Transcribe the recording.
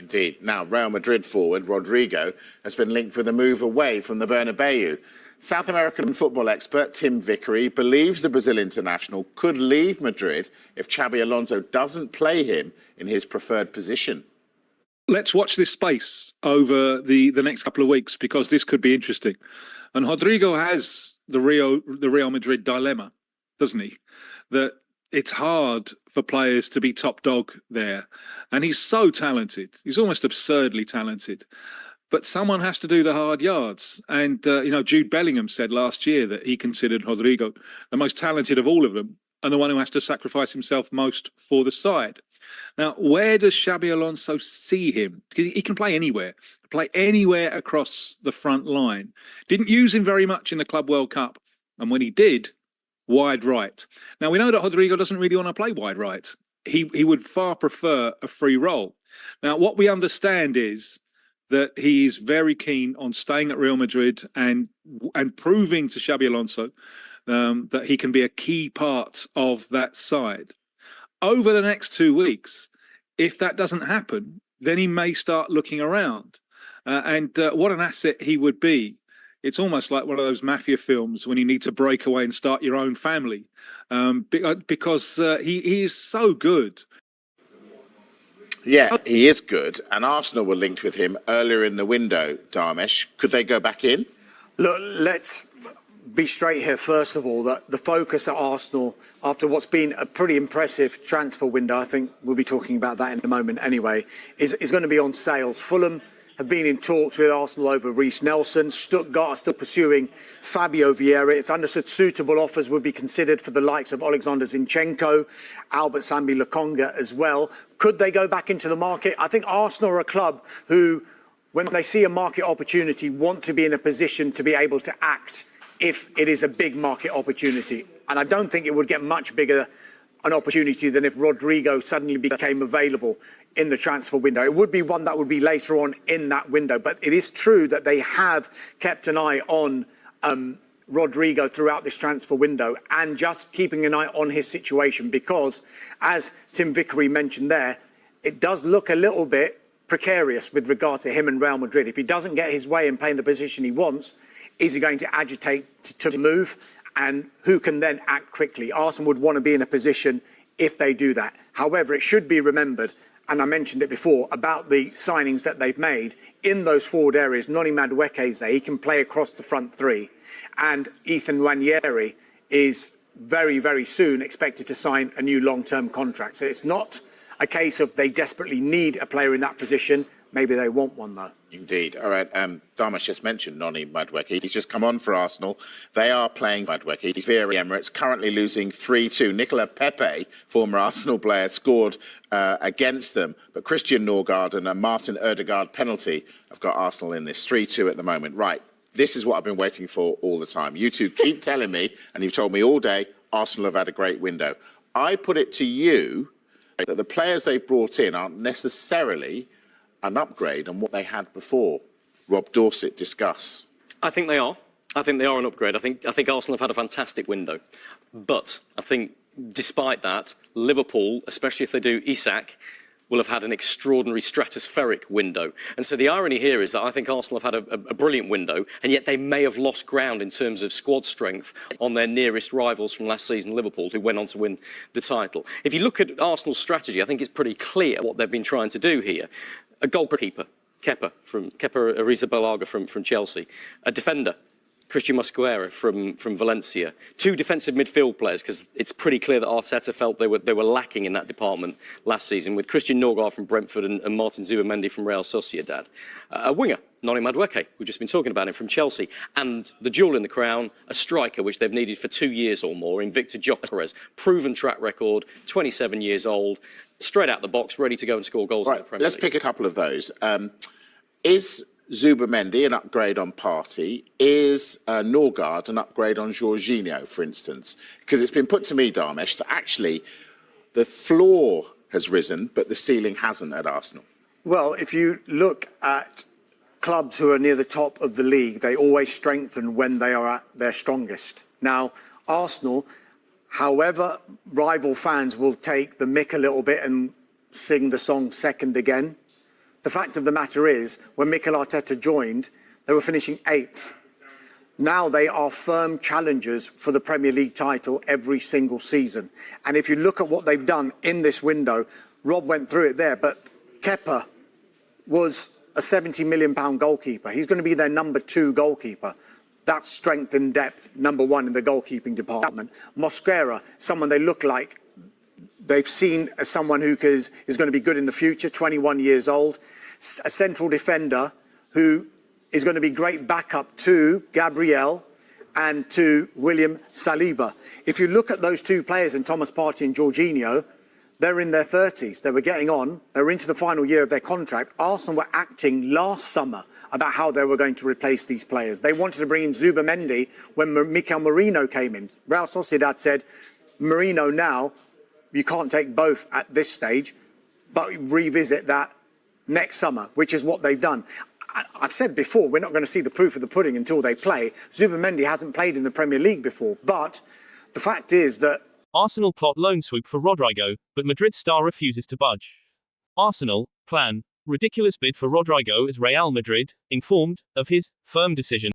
Indeed. Now, Real Madrid forward Rodrygo has been linked with a move away from the Bernabeu. South American football expert Tim Vickery believes the Brazil international could leave Madrid if Xabi Alonso doesn't play him in his preferred position. Let's watch this space over the next couple of weeks, because this could be interesting. And Rodrygo has the Real Madrid dilemma, doesn't he? That it's hard for players to be top dog there. And he's so talented. He's almost absurdly talented. But someone has to do the hard yards. And, Jude Bellingham said last year that he considered Rodrygo the most talented of all of them and the one who has to sacrifice himself most for the side. Now, where does Xabi Alonso see him? Because he can play anywhere across the front line. Didn't use him very much in the Club World Cup. And when he did, wide right. Now, we know that Rodrygo doesn't really want to play wide right. He would far prefer a free role. Now, what we understand is that he's very keen on staying at Real Madrid and proving to Xabi Alonso that he can be a key part of that side. Over the next 2 weeks, if that doesn't happen, then he may start looking around. What an asset he would be. It's almost like one of those mafia films when you need to break away and start your own family, because he is so good. Yeah, he is good, and Arsenal were linked with him earlier in the window, Dharmesh. Could they go back in? Look, let's be straight here, first of all, that the focus at Arsenal, after what's been a pretty impressive transfer window, I think we'll be talking about that in a moment anyway, is going to be on sales. Fulham have been in talks with Arsenal over Reiss Nelson. Stuttgart are still pursuing Fabio Vieira. It's understood suitable offers would be considered for the likes of Alexander Zinchenko, Albert Sambi Lokonga as well. Could they go back into the market? I think Arsenal are a club who, when they see a market opportunity, want to be in a position to be able to act if it is a big market opportunity. And I don't think it would get much bigger an opportunity than if Rodrygo suddenly became available in the transfer window. It would be one that would be later on in that window. But it is true that they have kept an eye on Rodrygo throughout this transfer window and just keeping an eye on his situation, because, as Tim Vickery mentioned there, it does look a little bit precarious with regard to him and Real Madrid. If he doesn't get his way and play in the position he wants, is he going to agitate to move? And who can then act quickly? Arsenal would want to be in a position if they do that. However, it should be remembered, and I mentioned it before, about the signings that they've made in those forward areas. Noni Madueke's there. He can play across the front three. And Ethan Nwaneri is very, very soon expected to sign a new long-term contract. So it's not a case of they desperately need a player in that position. Maybe they want one, though. Indeed. All right. Dharmesh just mentioned Noni Madueke. He's just come on for Arsenal. They are playing Madueke via Emirates, currently losing 3-2. Nicola Pepe, former Arsenal player, scored against them. But Christian Norgard and a Martin Ødegaard penalty have got Arsenal in this 3-2 at the moment. Right. This is what I've been waiting for all the time. You two keep telling me, and you've told me all day, Arsenal have had a great window. I put it to you that the players they've brought in aren't necessarily an upgrade on what they had before. Rob Dorset, discuss. I think they are. I think they are an upgrade. I think Arsenal have had a fantastic window. But I think despite that, Liverpool, especially if they do Isak, will have had an extraordinary stratospheric window. And so the irony here is that I think Arsenal have had a brilliant window, and yet they may have lost ground in terms of squad strength on their nearest rivals from last season, Liverpool, who went on to win the title. If you look at Arsenal's strategy, I think it's pretty clear what they've been trying to do here. A goalkeeper, Kepa Arrizabalaga from Chelsea. A defender, Christian Mosquera from Valencia. Two defensive midfield players, because it's pretty clear that Arteta felt they were lacking in that department last season, with Christian Norgard from Brentford and Martin Zubamendi from Real Sociedad. A winger, Noni Madueke, we've just been talking about him, from Chelsea. And the jewel in the crown, a striker, which they've needed for 2 years or more, in Victor Gyökeres. Proven track record, 27 years old, straight out the box, ready to go and score goals in the Premier League. Let's pick a couple of those. Is Zubamendi an upgrade on Partey? Is Norgard an upgrade on Jorginho, for instance? Because it's been put to me, Dharmesh, that actually the floor has risen, but the ceiling hasn't at Arsenal. Well, if you look at clubs who are near the top of the league, they always strengthen when they are at their strongest. Now, Arsenal, however, rival fans will take the mick a little bit and sing the song Second Again. The fact of the matter is, when Mikel Arteta joined, they were finishing 8th. Now they are firm challengers for the Premier League title every single season. And if you look at what they've done in this window, Rob went through it there, but Kepa was a £70 million goalkeeper. He's going to be their number 2 goalkeeper. That's strength and depth, number 1 in the goalkeeping department. Mosquera, someone they look like they've seen as someone who is going to be good in the future, 21 years old. A central defender who is going to be great backup to Gabriel and to William Saliba. If you look at those 2 players, and Thomas Partey and Jorginho, they're in their 30s. They were getting on. They were into the final year of their contract. Arsenal were acting last summer about how they were going to replace these players. They wanted to bring in Zubamendi when Mikel Merino came in. Real Sociedad said, Merino now, you can't take both at this stage, but revisit that next summer, which is what they've done. I've said before, we're not going to see the proof of the pudding until they play. Zubamendi hasn't played in the Premier League before, but the fact is that Arsenal plot loan swoop for Rodrygo, but Madrid star refuses to budge. Arsenal plan ridiculous bid for Rodrygo as Real Madrid, informed of his firm decision.